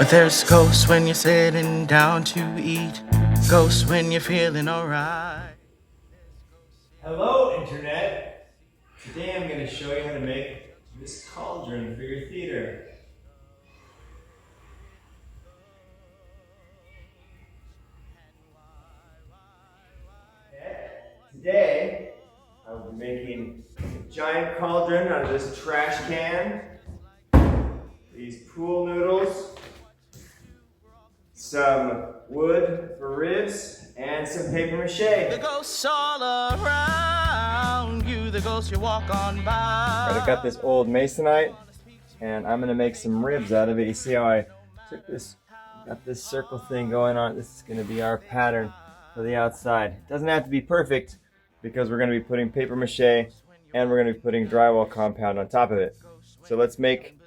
But there's ghosts when you're sitting down to eat, ghosts when you're feeling alright. Hello, Internet! Today I'm going to show you how to make this cauldron for your theater. Today, I'll be making a giant cauldron out of this trash can, these pool noodles, some wood for ribs, and some paper mache. The ghosts all around you, the ghosts you walk on by. I've got this old masonite, and I'm gonna make some ribs out of it. You see how I took this, got this circle thing going on. This is gonna be our pattern for the outside. It doesn't have to be perfect because we're gonna be putting paper mache and we're gonna be putting drywall compound on top of it. So let's make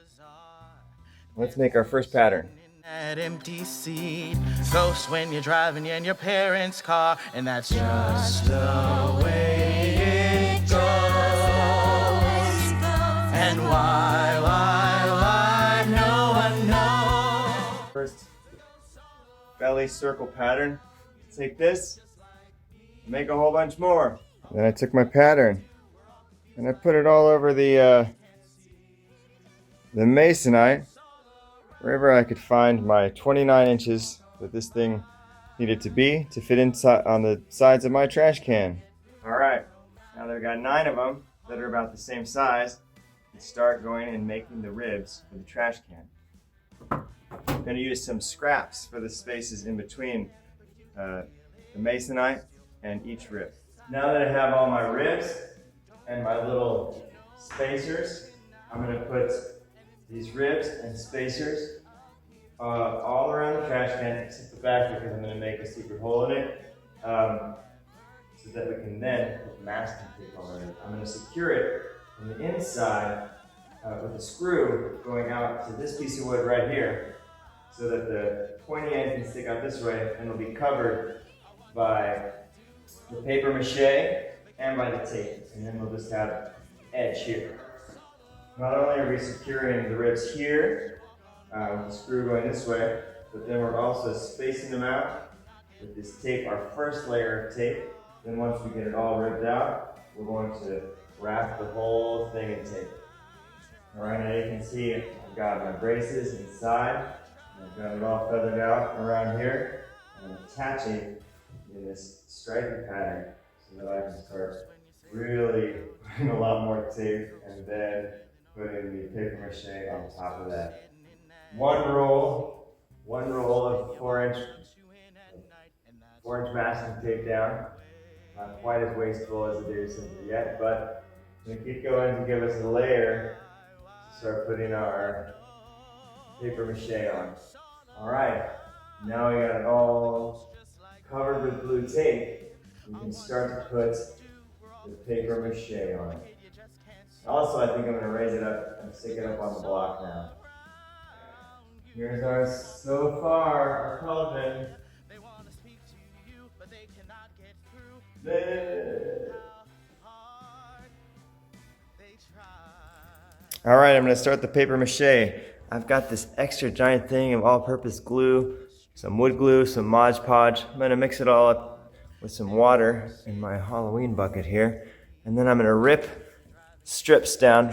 our first pattern. That empty seat, ghosts when you're driving in your parents' car, and that's just the way it goes. And why, no one knows. First belly circle pattern. Take this, make a whole bunch more. Then I took my pattern and I put it all over the masonite, wherever I could find my 29 inches that this thing needed to be to fit inside on the sides of my trash can. All right, now that I've got 9 of them that are about the same size, let's start going and making the ribs for the trash can. I'm going to use some scraps for the spaces in between the masonite and each rib. Now that I have all my ribs and my little spacers, I'm going to put these ribs and spacers all around the trash can except the back, because I'm going to make a secret hole in it so that we can then put masking tape on it. I'm going to secure it from the inside with a screw going out to this piece of wood right here, so that the pointy end can stick out this way and it'll be covered by the paper mache and by the tape, and then we'll just have an edge here. Not only are we securing the ribs here with the screw going this way, but then we're also spacing them out with this tape, our first layer of tape. Then once we get it all ribbed out, we're going to wrap the whole thing in tape. Alright, now you can see I've got my braces inside, and I've got it all feathered out around here, and I'm attaching in this striping pattern so that I can start really putting a lot more tape and then putting the paper mache on top of that. One roll of 4-inch masking tape down. Not quite as wasteful as it is yet, but we keep going to give us a layer to start putting our paper mache on. Alright, now we got it all covered with blue tape. We can start to put the paper mache on it. Also, I think I'm going to raise it up and stick it up on the block now. Here's our, so far, our cauldron. Alright, I'm going to start the paper mache. I've got this extra giant thing of all-purpose glue, some wood glue, some Mod Podge. I'm going to mix it all up with some water in my Halloween bucket here. And then I'm going to rip strips down,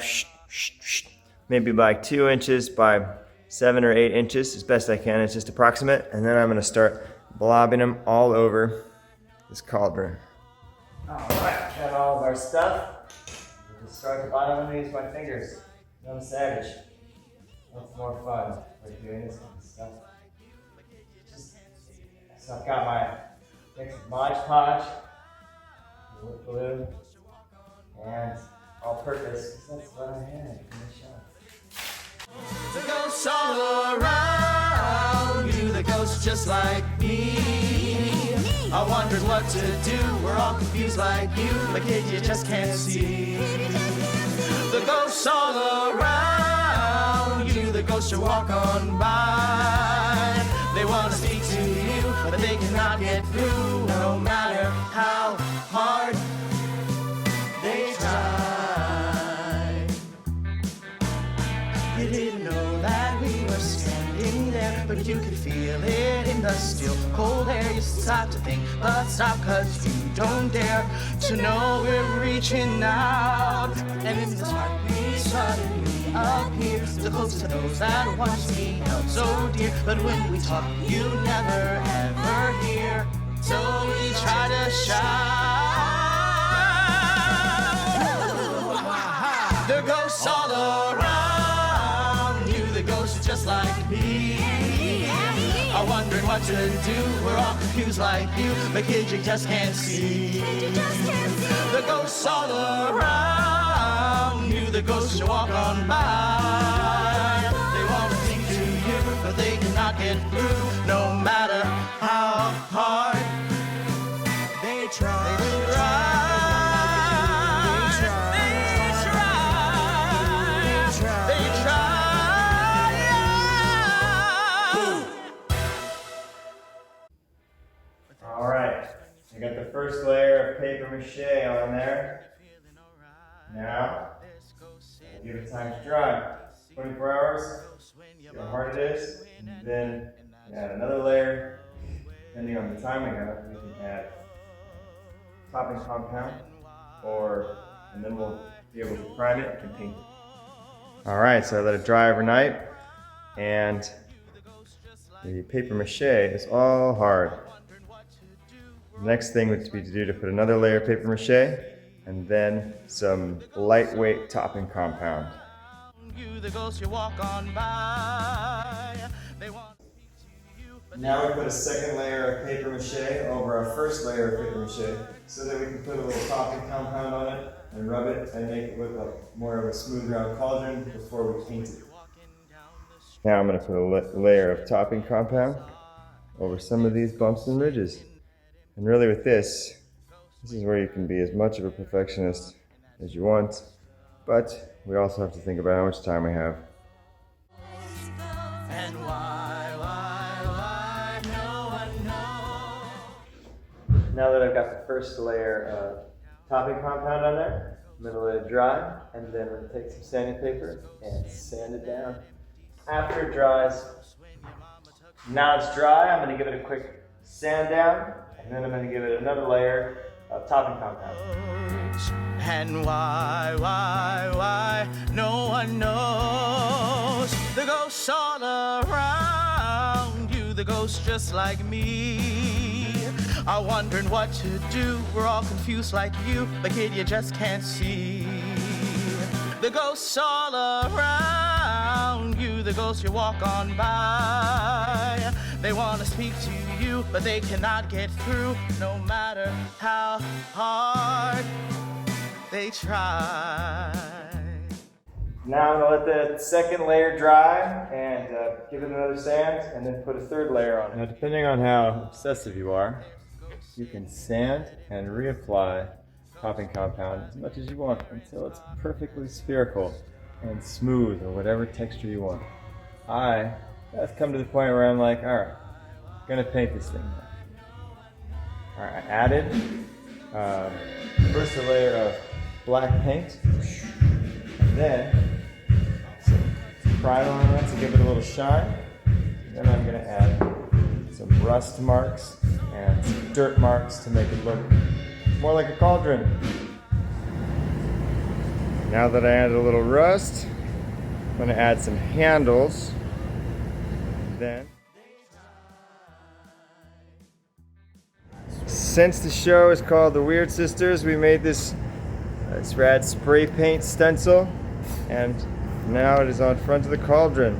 maybe by 2 inches by 7 or 8 inches, as best I can. It's just approximate. And then I'm going to start blobbing them all over this cauldron. Alright, got all of our stuff. We'll just start at the bottom. I'm going to use my fingers. I'm a savage. What's more fun like doing this kind of stuff? So I've got my mix of Mod Podge, wood glue, and all-purpose, because that's what I had in the shop. The ghosts all around you, the ghosts just like me. I wondered what to do, we're all confused like you, but kid, you just can't see. The ghosts all around you, the ghosts you walk on by. They want to speak to you, but they cannot get through, no matter how hard they try. You didn't know that we were standing there, but you can feel it in the still cold air. You start to think, but stop, cause you don't dare to know we're reaching out. And in this heart we suddenly appear, the closest to those that once we held so dear. But when we talk, you never ever hear, so we try to shout. The ghosts all around you, the ghosts just like me, are wondering what to do. We're all confused like you, but kids, you just can't see. The ghosts all around you, the ghosts you walk on by. They want to speak to you, but they cannot get through, no matter how hard they try. They try. Alright, I got the first layer of paper mache on there. Now, give it time to dry. 24 hours, see how hard it is. And then add another layer. Depending on the time we have, we can add topping compound, and then we'll be able to prime it and paint it. Alright, so I let it dry overnight, and the paper mache is all hard. The next thing would be to do to put another layer of paper mache and then some lightweight topping compound. Now we put a second layer of paper mache over our first layer of paper mache so that we can put a little topping compound on it and rub it and make it look like more of a smooth round cauldron before we paint it. Now I'm going to put a layer of topping compound over some of these bumps and ridges. And really with this is where you can be as much of a perfectionist as you want, but we also have to think about how much time we have. And why, no one knows. Now that I've got the first layer of topping compound on there, I'm going to let it dry, and then I'm going to take some sanding paper and sand it down. After it dries, now it's dry, I'm going to give it a quick sand down, and then I'm going to give it another layer of topping compound. And why, no one knows. The ghosts all around you, the ghosts just like me, are wondering what to do. We're all confused like you, but kid, you just can't see. The ghosts all around you, the ghosts you walk on by. They want to speak to you, but they cannot get through, no matter how hard they try. Now I'm going to let the second layer dry and give it another sand, and then put a third layer on it. Now depending on how obsessive you are, you can sand and reapply topping compound as much as you want until it's perfectly spherical and smooth or whatever texture you want. I've come to the point where I'm like, alright, I'm going to paint this thing now. Alright, I added first a layer of black paint, and then some primer on it to give it a little shine. And then I'm going to add some rust marks and some dirt marks to make it look more like a cauldron. Now that I added a little rust, I'm going to add some handles. Then, since the show is called The Weird Sisters, we made this rad spray paint stencil, and now it is on front of the cauldron.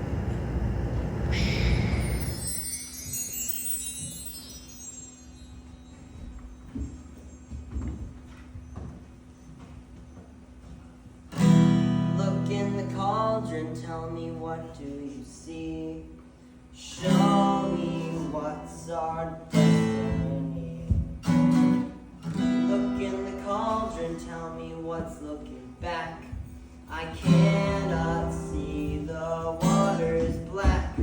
Look in the cauldron, tell me what do you see? Show me what's our destiny. Look in the cauldron, tell me what's looking back. I cannot see, the water is black.